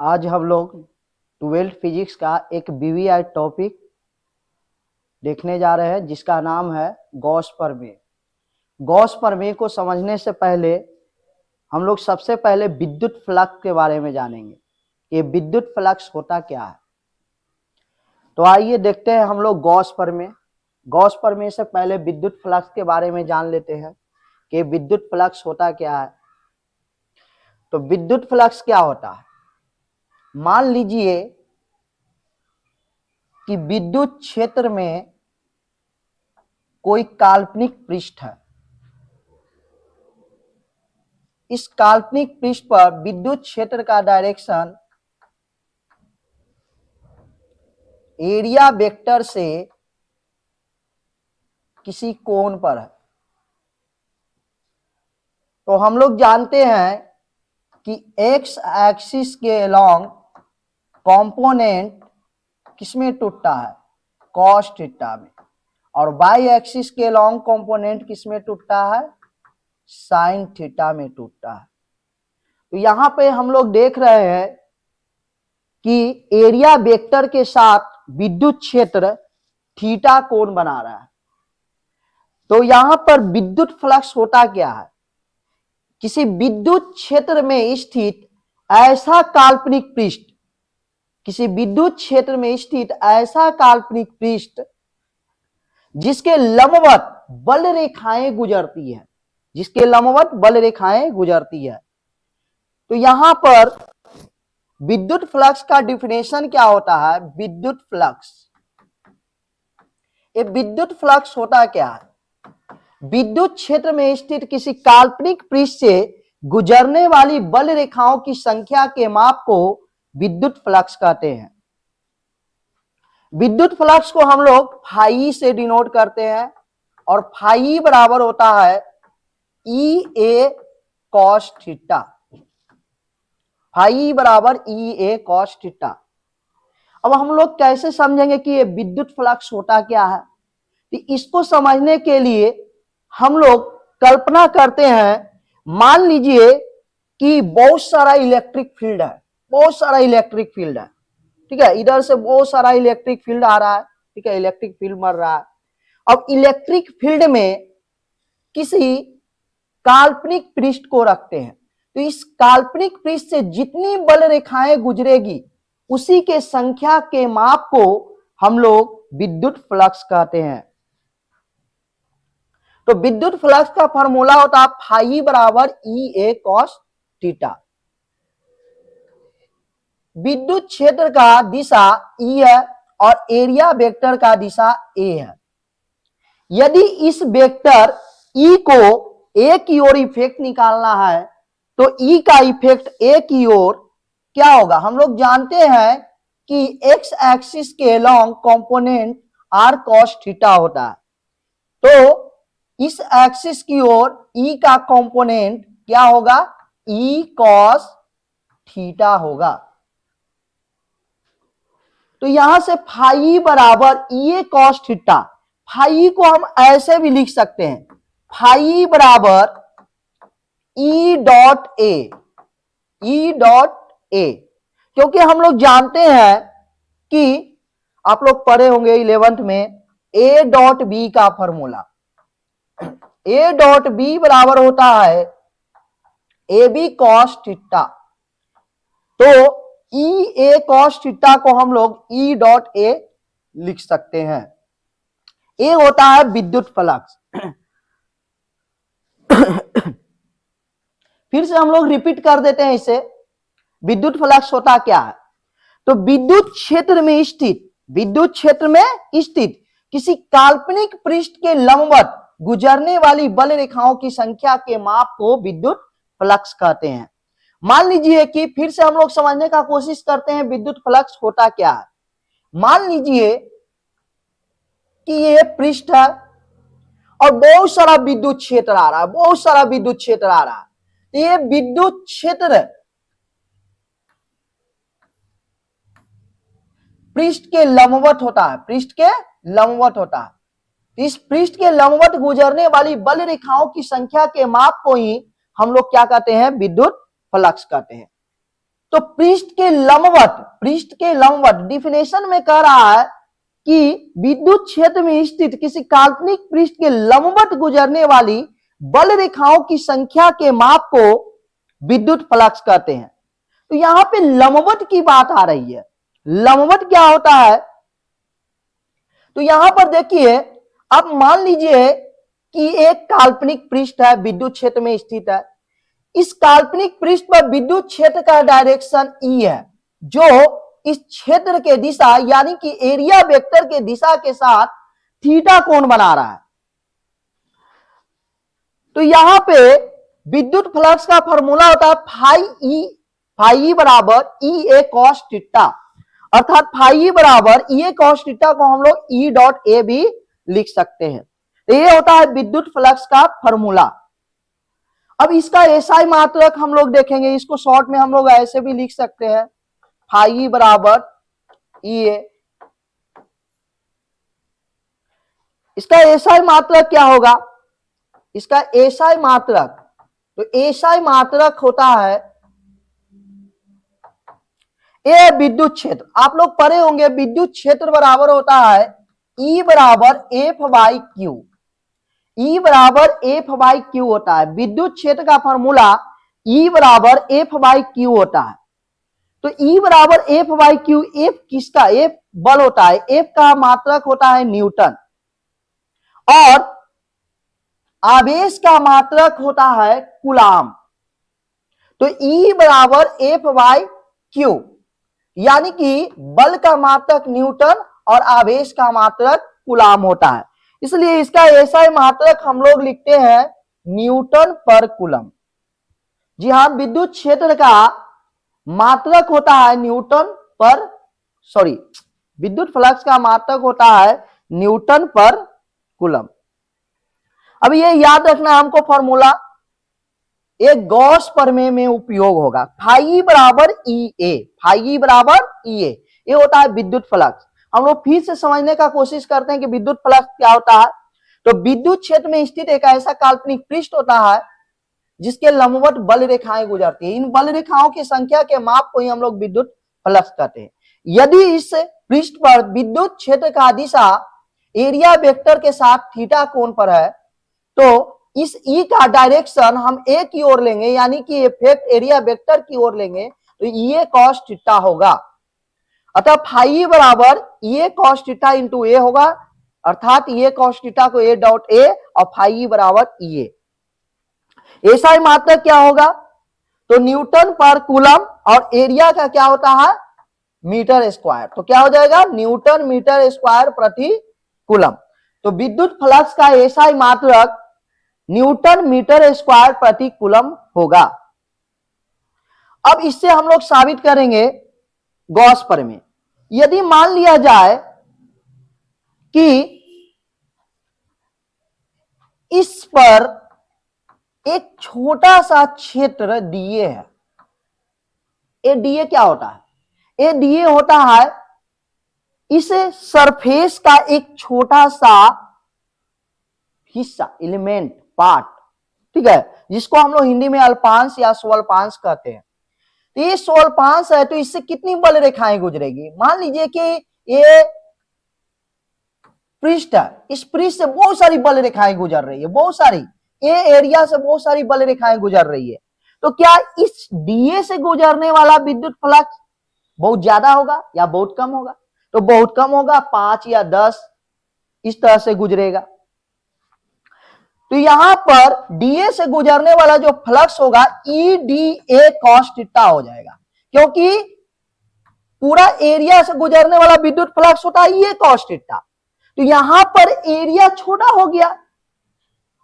आज हम लोग 12th फिजिक्स का एक BVI टॉपिक देखने जा रहे हैं जिसका नाम है गॉस प्रमेय। गॉस प्रमेय को समझने से पहले हम लोग सबसे पहले विद्युत फ्लक्स के बारे में जानेंगे। ये विद्युत फ्लक्स होता क्या है, तो आइए देखते हैं हम लोग गॉस प्रमेय। गॉस प्रमेय से पहले विद्युत फ्लक्स के बारे में जान लेते हैं कि विद्युत फ्लक्स होता क्या है। तो विद्युत फ्लक्स क्या होता है, मान लीजिए कि विद्युत क्षेत्र में कोई काल्पनिक पृष्ठ है। इस काल्पनिक पृष्ठ पर विद्युत क्षेत्र का डायरेक्शन एरिया वेक्टर से किसी कोण पर है। तो हम लोग जानते हैं कि एक्स एक्सिस के अलोंग कंपोनेंट किसमें टूटता है, कॉस थीटा में, और वाई एक्सिस के अलोंग कंपोनेंट किसमें टूटता है, साइन थीटा में टूटता है। तो यहां पे हम लोग देख रहे हैं कि एरिया वेक्टर के साथ विद्युत क्षेत्र थीटा कोण बना रहा है। तो यहां पर विद्युत फ्लक्स होता क्या है, किसी विद्युत क्षेत्र में स्थित ऐसा काल्पनिक पृष्ठ, किसी विद्युत क्षेत्र में स्थित ऐसा काल्पनिक पृष्ठ जिसके लंबवत बल रेखाएं गुजरती है, जिसके लंबवत बल रेखाएं गुजरती है। तो यहां पर विद्युत फ्लक्स का डिफिनेशन क्या होता है, विद्युत फ्लक्स, ये विद्युत फ्लक्स होता क्या है, विद्युत क्षेत्र में स्थित किसी काल्पनिक पृष्ठ से गुजरने वाली बल रेखाओं की संख्या के माप को विद्युत फ्लक्स कहते हैं। विद्युत फ्लक्स को हम लोग फाई से डिनोट करते हैं और फाई बराबर होता है ई ए कॉस थीटा। फाई बराबर ई ए कॉस थीटा। अब हम लोग कैसे समझेंगे कि ये विद्युत फ्लक्स होता क्या है, तो इसको समझने के लिए हम लोग कल्पना करते हैं, मान लीजिए कि बहुत सारा इलेक्ट्रिक फील्ड है, बहुत सारा इलेक्ट्रिक फील्ड है, ठीक है, इधर से बहुत सारा इलेक्ट्रिक फील्ड आ रहा है, ठीक है, इलेक्ट्रिक फील्ड मर रहा है। अब इलेक्ट्रिक फील्ड में किसी काल्पनिक पृष्ठ को रखते हैं, तो इस काल्पनिक पृष्ठ से जितनी बल रेखाएं गुजरेगी उसी के संख्या के माप को हम लोग विद्युत फ्लक्स कहते हैं। तो विद्युत फ्लक्स का फार्मूला होता है फाई बराबर ई ए कॉस थीटा। विद्युत क्षेत्र का दिशा ई है और एरिया वेक्टर का दिशा ए है। यदि इस वेक्टर ई को ए की ओर इफेक्ट निकालना है तो ई का इफेक्ट ए की ओर क्या होगा, हम लोग जानते हैं कि एक्स एक्सिस के along component are cos theta होता है। तो इस एक्सिस की ओर ई का कंपोनेंट क्या होगा, ई कॉस थीटा होगा। तो यहां से फाई बराबर ई ए कॉस थीटा, फाई को हम ऐसे भी लिख सकते हैं, फाई बराबर E dot A, E dot A, क्योंकि हम लोग जानते हैं कि आप लोग पढ़े होंगे 11th में ए डॉट बी का फॉर्मूला, ए डॉट बी बराबर होता है ए बी कॉस थीटा। तो ई ए कॉस थीटा को हम लोग ई डॉट ए लिख सकते हैं। ए होता है विद्युत फ्लक्स। फिर से हम लोग रिपीट कर देते हैं इसे, विद्युत फ्लक्स होता क्या है, तो विद्युत क्षेत्र में स्थित, विद्युत क्षेत्र में स्थित किसी काल्पनिक पृष्ठ के लंबवत गुजरने वाली बल रेखाओं की संख्या के माप को विद्युत फ्लक्स कहते हैं। मान लीजिए कि फिर से हम लोग समझने का कोशिश करते हैं विद्युत फ्लक्स होता क्या है। मान लीजिए कि ये पृष्ठ है और बहुत सारा विद्युत क्षेत्र आ रहा है, बहुत सारा विद्युत क्षेत्र आ रहा है। तो ये विद्युत क्षेत्र पृष्ठ के लंबवत होता है, पृष्ठ के लंबवत होता है। इस पृष्ठ के लंबवत गुजरने वाली बल रेखाओं की संख्या के माप को ही हम लोग क्या कहते हैं, विद्युत फ्लक्स कहते हैं। तो पृष्ठ के लंबवत डिफिनेशन में कह रहा है कि विद्युत क्षेत्र में स्थित किसी काल्पनिक पृष्ठ के लंबवत गुजरने वाली बल रेखाओं की संख्या के माप को विद्युत फ्लक्स कहते हैं। तो यहां पे लंबवत की बात आ रही है। लंबवत क्या होता है? तो यहां पर देखिए, अब मान लीजिए कि एक काल्पनिक पृष्ठ है, विद्युत क्षेत्र में स्थित है। इस काल्पनिक पृष्ठ पर विद्युत क्षेत्र का डायरेक्शन ई है, जो इस क्षेत्र के दिशा यानी कि एरिया वेक्टर के दिशा के साथ थीटा कोण बना रहा है। तो यहां पे विद्युत फ्लक्स का फॉर्मूला होता है फाई ई बराबर ई ए कॉस थीटा, अर्थात फाई ई बराबर ई ए कॉस थीटा को हम लोग ई डॉट ए भी लिख सकते हैं। तो ये होता है विद्युत फ्लक्स का फॉर्मूला। अब इसका एसआई मात्रक हम लोग देखेंगे, इसको शॉर्ट में हम लोग ऐसे भी लिख सकते हैं, फाई बराबर ई ए। इसका एसआई मात्रक क्या होगा? इसका एसआई मात्रक, तो एसआई मात्रक होता है ए विद्युत क्षेत्र। आप लोग पढ़े होंगे विद्युत क्षेत्र बराबर होता है ई बराबर एफ बाई क्यू। ई बराबर एफ बाई क्यू होता है। विद्युत क्षेत्र का फॉर्मूला ई बराबर एफ बाई क्यू होता है। तो ई बराबर एफ बाई क्यू, एफ किसका? एफ बल होता है, एफ का मात्रक होता है न्यूटन, और आवेश का मात्रक होता है कूलाम। तो ई बराबर एफ बाई क्यू, यानी कि बल का मात्रक न्यूटन और आवेश का मात्रक कूलाम होता है। इसलिए इसका ऐसा मात्रक हम लोग लिखते हैं न्यूटन पर कूलम। जी हां, विद्युत क्षेत्र का मात्रक होता है विद्युत फ्लक्स का मात्रक होता है न्यूटन पर कूलम। अब ये याद रखना हमको फॉर्मूला, एक गॉस प्रमेय में उपयोग होगा। फाई बराबर ई ए, फाई बराबर ई ए, ये होता है विद्युत फ्लक्स। हम लोग फिर से समझने का कोशिश करते हैं कि विद्युत फ्लक्स क्या होता है। तो विद्युत क्षेत्र में स्थित एक ऐसा काल्पनिक पृष्ठ होता है जिसके लंबवत बल रेखाएं गुजरती है। इन बल रेखाओं की संख्या के माप को ही हम लोग विद्युत फ्लक्स कहते हैं। यदि इस पृष्ठ पर विद्युत क्षेत्र का दिशा एरिया वेक्टर के साथ थीटा कोण पर है, तो इस ई का डायरेक्शन हम ए की ओर लेंगे, यानी कि इफेक्ट एरिया वेक्टर की ओर लेंगे, तो ये कॉस थीटा होगा। अतः फाई बराबर ये कॉस थीटा इंटू ए होगा, अर्थात ये कॉस थीटा को ए डॉट ए और फाई बराबर ई ए। ऐसा ही मात्रक क्या होगा? तो न्यूटन पर कूलम, और एरिया का क्या होता है? Metre square. तो क्या हो जाएगा? न्यूटन मीटर स्क्वायर प्रति कूलम। तो विद्युत फ्लक्स का ऐसा ही मात्रक न्यूटन मीटर स्क्वायर प्रति कूलम होगा। अब इससे हम लोग साबित करेंगे गॉस प्रमेय। यदि मान लिया जाए कि इस पर एक छोटा सा क्षेत्र डीए है। ए डीए क्या होता है? ए डीए होता है इस सरफेस का एक छोटा सा हिस्सा, एलिमेंट, पार्ट, ठीक है, जिसको हम लोग हिंदी में अल्पांश या स्वल्पांश कहते हैं। तो ये स्वल्पांश है, तो इससे कितनी बल रेखाएं गुजरेगी? मान लीजिए कि ये पृष्ठ है, इस पृष्ठ से बहुत सारी बल रेखाएं गुजर रही है, बहुत सारी, ये एरिया से बहुत सारी बल रेखाएं गुजर रही है। तो क्या इस डीए से गुजरने वाला विद्युत फ्लक्स बहुत ज्यादा होगा या बहुत कम होगा? तो बहुत कम होगा, 5 या 10 इस तरह से गुजरेगा। तो यहां पर डीए से गुजरने वाला जो फ्लक्स होगा ई डी ए कॉस थीटा हो जाएगा, क्योंकि पूरा एरिया से गुजरने वाला विद्युत फ्लक्स होता है ये कॉस थीटा। तो यहां पर एरिया छोटा हो गया,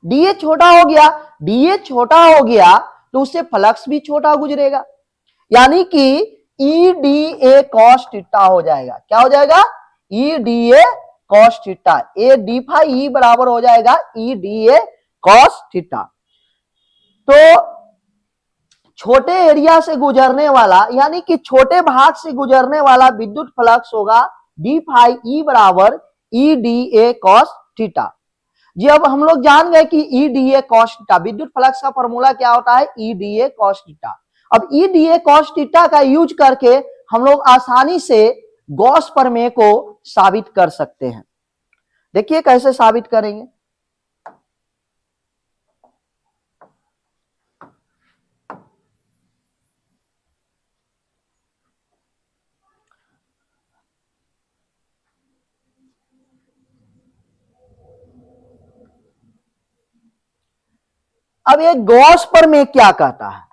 डीए छोटा हो गया, डीए छोटा हो गया तो उससे फ्लक्स भी छोटा गुजरेगा, यानी कि E D A cos theta हो जाएगा। क्या हो जाएगा? E D A cos theta. A D phi E बराबर हो जाएगा E D A cos theta. तो छोटे एरिया से गुजरने वाला, यानी कि छोटे भाग से गुजरने वाला विद्युत फ्लक्स होगा डी फाई ई बराबर E D A cos theta. जी अब हम लोग जान गए कि E D A cos theta, विद्युत फ्लक्स का फॉर्मूला क्या होता है? E D A cos theta. अब E D A cos theta का यूज करके हम लोग आसानी से गॉस प्रमेय को साबित कर सकते हैं। देखिए कैसे साबित करेंगे। अब ये गॉस प्रमेय क्या कहता है?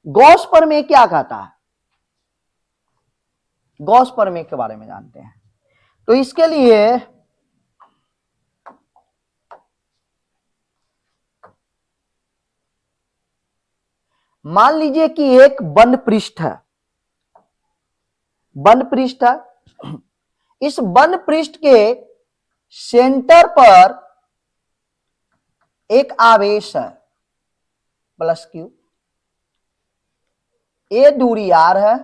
गॉस प्रमेय क्या कहता है? गॉस प्रमेय के बारे में जानते हैं। तो इसके लिए मान लीजिए कि एक बंद पृष्ठ है, बंद पृष्ठ है। इस बंद पृष्ठ के सेंटर पर एक आवेश है प्लस क्यू, ए दूरी आर है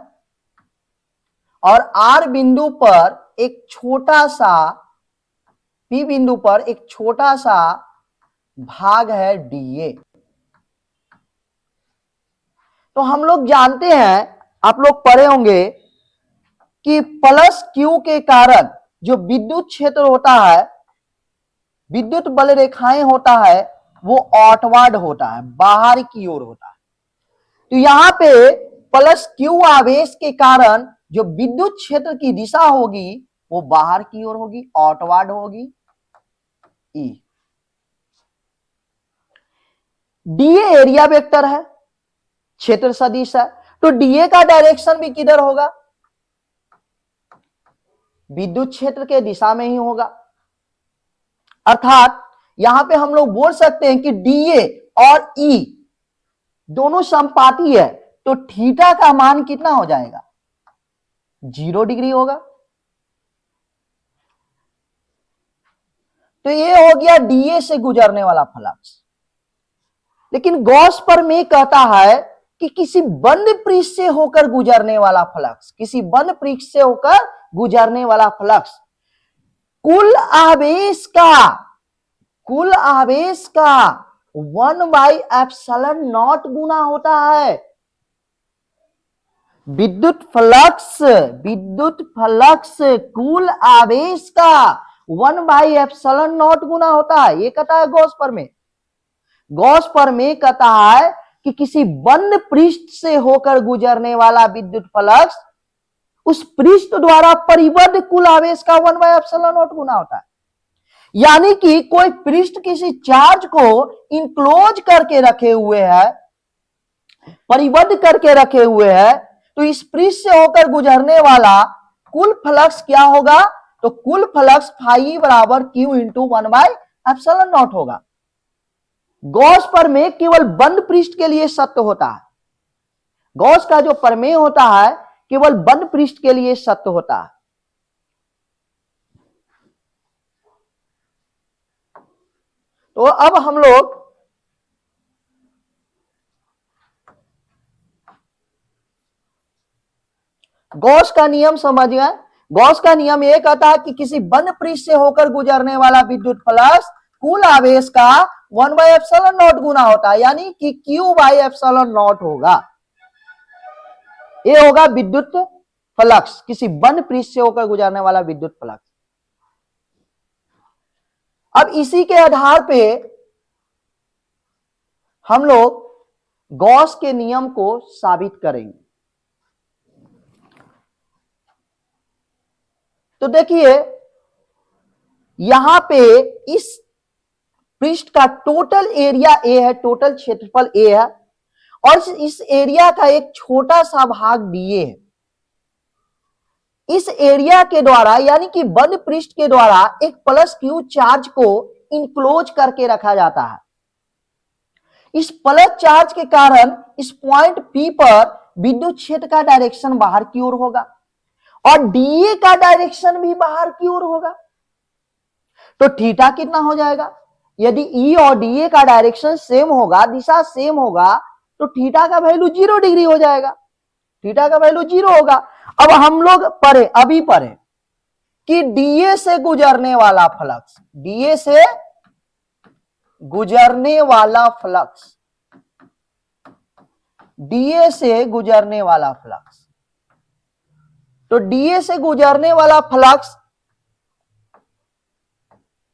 और आर बिंदु पर एक छोटा सा, पी बिंदु पर एक छोटा सा भाग है डीए। तो हम लोग जानते हैं, आप लोग पढ़े होंगे कि प्लस क्यू के कारण जो विद्युत क्षेत्र होता है, विद्युत बल रेखाएं होता है, वो आउटवर्ड होता है, बाहर की ओर होता है। तो यहां पे प्लस क्यू आवेश के कारण जो विद्युत क्षेत्र की दिशा होगी वो बाहर की ओर होगी, आउटवर्ड होगी, ई। डीए एरिया वेक्टर है, क्षेत्र सदिश है, तो डीए का डायरेक्शन भी किधर होगा? विद्युत क्षेत्र के दिशा में ही होगा। अर्थात यहां पे हम लोग बोल सकते हैं कि डीए और ई दोनों समपाती है, तो थीटा का मान कितना हो जाएगा? 0 डिग्री होगा। तो ये हो गया डीए से गुजरने वाला फ्लक्स। लेकिन गॉस प्रमेय कहता है कि किसी बंद पृष्ठ से होकर गुजरने वाला फ्लक्स, किसी बंद पृष्ठ से होकर गुजरने वाला फ्लक्स कुल आवेश का 1/ε0 गुना होता है। विद्युत फ्लक्स कुल आवेश का 1/ε0 गुना होता है, ये कहता है गॉस प्रमेय। गॉस प्रमेय कहता है कि किसी बंद पृष्ठ से होकर गुजरने वाला विद्युत फ्लक्स उस पृष्ठ द्वारा परिबद्ध कुल आवेश का 1/ε0 गुना होता है। यानी कि कोई पृष्ठ किसी चार्ज को इंक्लोज करके रखे हुए है, परिबद्ध करके रखे हुए है, तो इस पृष्ठ से होकर गुजरने वाला कुल फ्लक्स क्या होगा? तो कुल फ्लक्स फाई बराबर क्यू इंटू 1/ε0 होगा। गॉस प्रमेय केवल बंद पृष्ठ के लिए सत्य होता है। गॉस का जो प्रमेय होता है केवल बंद पृष्ठ के लिए सत्य होता है। तो अब हम लोग गॉस का नियम समझ गए। गॉस का नियम यह कहता है कि किसी बंद पृष्ठ से होकर गुजरने वाला विद्युत फ्लक्स कुल आवेश का 1/ε0 गुना होता है, यानी कि Q/ε0 होगा। ये होगा विद्युत फ्लक्स, किसी बंद पृष्ठ से होकर गुजरने वाला विद्युत फ्लक्स। अब इसी के आधार पे हम लोग गॉस के नियम को साबित करेंगे। तो देखिए यहां पे इस पृष्ठ का टोटल एरिया ए है, टोटल क्षेत्रफल ए है, और इस एरिया का एक छोटा सा भाग डीए है। इस एरिया के द्वारा यानी कि बंद पृष्ठ के द्वारा एक प्लस क्यू चार्ज को इंक्लोज करके रखा जाता है। इस प्लस चार्ज के कारण इस पॉइंट पी पर विद्युत क्षेत्र का डायरेक्शन बाहर की ओर होगा और डीए का डायरेक्शन भी बाहर की ओर होगा। तो थीटा कितना हो जाएगा? यदि ई और डीए का डायरेक्शन सेम होगा, दिशा सेम होगा, तो थीटा का वैल्यू 0 डिग्री हो जाएगा। थीटा का वैल्यू 0 होगा। अब हम लोग अभी पढ़े कि डीए से गुजरने वाला फ्लक्स, डीए से गुजरने वाला फ्लक्स डीए से गुजरने वाला फ्लक्स। तो डीए से गुजरने वाला फ्लक्स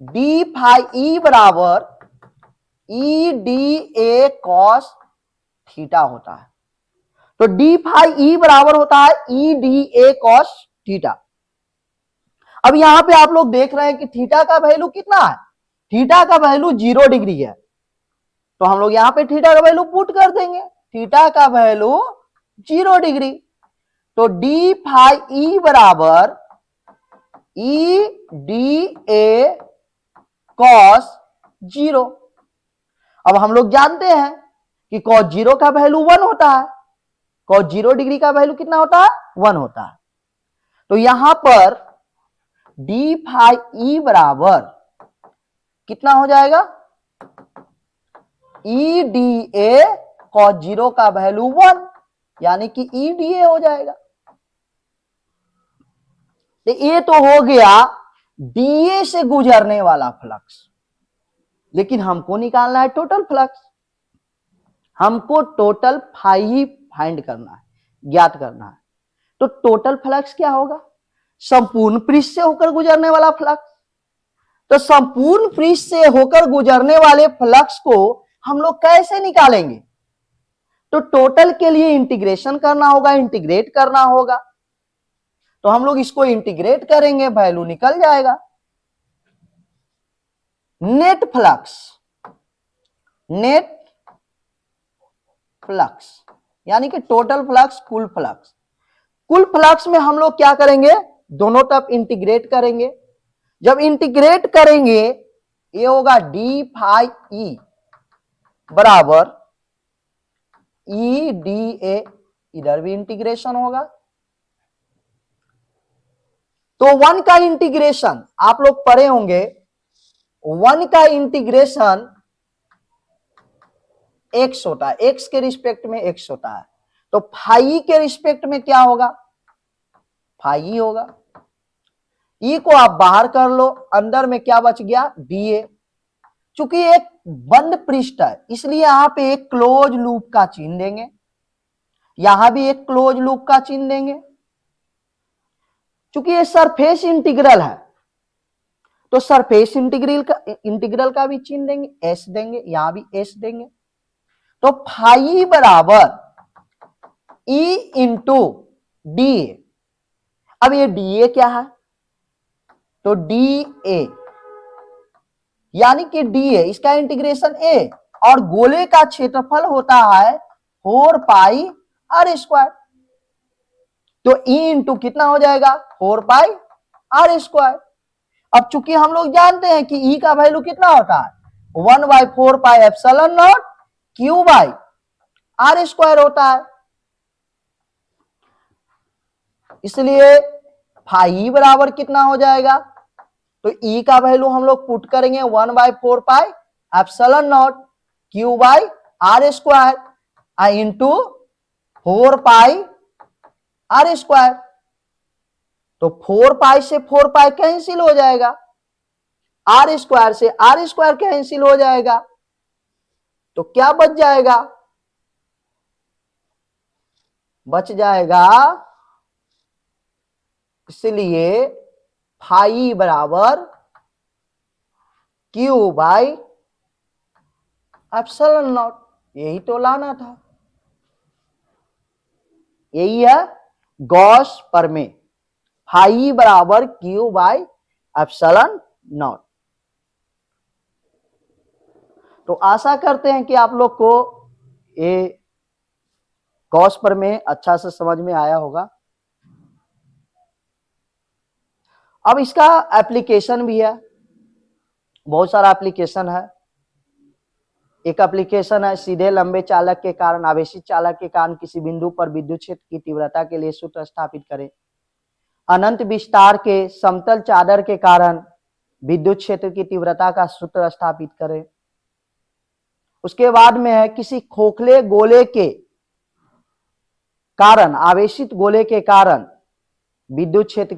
डी फाई ई बराबर E D A cos theta होता है। तो डी फाई ई बराबर होता है E D A cos theta. अब यहां पे आप लोग देख रहे हैं कि थीटा का वैल्यू कितना है, थीटा का वैल्यू 0 डिग्री है। तो हम लोग यहां पे थीटा का वैल्यू पुट कर देंगे, थीटा का वैल्यू 0 डिग्री। तो डी फाई ई बराबर ई डी ए कॉस 0। अब हम लोग जानते हैं कि कॉस 0 का वैल्यू 1 होता है, कॉस 0 डिग्री का वैल्यू कितना होता है, 1 होता है। तो यहां पर डी फाई ई बराबर कितना हो जाएगा, ई डी ए कॉस 0 का वैल्यू 1, यानी कि ई डी ए हो जाएगा। तो ये तो हो गया डीए से गुजरने वाला फ्लक्स, लेकिन हमको निकालना है टोटल फ्लक्स। हमको टोटल फाई फाइंड करना है, ज्ञात करना है। तो टोटल फ्लक्स क्या होगा, संपूर्ण पृष्ठ से होकर गुजरने वाला फ्लक्स। तो संपूर्ण पृष्ठ से होकर गुजरने वाले फ्लक्स को हम लोग कैसे निकालेंगे, तो टोटल के लिए इंटीग्रेशन करना होगा, इंटीग्रेट करना होगा। तो हम लोग इसको इंटीग्रेट करेंगे, वैल्यू निकल जाएगा नेट फ्लक्स, नेट फ्लक्स यानी कि टोटल फ्लक्स, कुल फ्लक्स। कुल फ्लक्स में हम लोग क्या करेंगे, दोनों तरफ इंटीग्रेट करेंगे। जब इंटीग्रेट करेंगे ये होगा डी फाई ई बराबर ई डी ए, इधर भी इंटीग्रेशन होगा। तो 1 का इंटीग्रेशन आप लोग पढ़े होंगे, 1 का इंटीग्रेशन x होता है, x के रिस्पेक्ट में x होता है। तो फाई के रिस्पेक्ट में क्या होगा, फाई होगा। ई को आप बाहर कर लो, अंदर में क्या बच गया, डीए। चूंकि एक बंद पृष्ठ है इसलिए यहां पे एक क्लोज लूप का चिन्ह देंगे, यहां भी एक क्लोज लूप का चिन्ह देंगे। चूंकि ये सरफेस इंटीग्रल है तो सरफेस इंटीग्रल का भी चिन्ह देंगे, एस देंगे, यहां भी एस देंगे। तो फाई बराबर ई इंटू डी ए। अब ये डी ए क्या है, तो डी ए यानी कि डी ए, इसका इंटीग्रेशन ए, और गोले का क्षेत्रफल होता है 4 पाई आर स्क्वायर। तो ई इंटू कितना हो जाएगा, 4 पाई आर स्क्वायर। अब चूंकि हम लोग जानते हैं कि ई का वैल्यू कितना होता है, 1/4 pi epsilon nought Q by R square होता है। इसलिए फाई बराबर कितना हो जाएगा, तो ई का वैल्यू हम लोग पुट करेंगे 1/4 pi epsilon nought Q by R square into 4 pi R square. तो 4 पाई से 4 पाई कैंसिल हो जाएगा, आर स्क्वायर से आर स्क्वायर कैंसिल हो जाएगा। तो क्या बच जाएगा, बच जाएगा, इसलिए फाई बराबर क्यू बाई एप्सिलॉन नॉट, यही तो लाना था। यही है गॉस प्रमेय, फाई बराबर क्यू बाई एप्सिलॉन नॉट। तो आशा करते हैं कि आप लोग को ये गॉस प्रमेय अच्छा से समझ में आया होगा। अब इसका एप्लीकेशन भी है, बहुत सारा एप्लीकेशन है। एक एप्लीकेशन है सीधे लंबे चालक के कारण, आवेशित चालक के कारण किसी बिंदु पर विद्युत क्षेत्र की तीव्रता के लिए सूत्र स्थापित करें। अनंत विस्तार के समतल चादर के कारण विद्युत क्षेत्र की तीव्रता का सूत्र स्थापित करें। उसके बाद में है किसी खोखले गोले के कारण, आवेशित गोले के कारण विद्युत क्षेत्र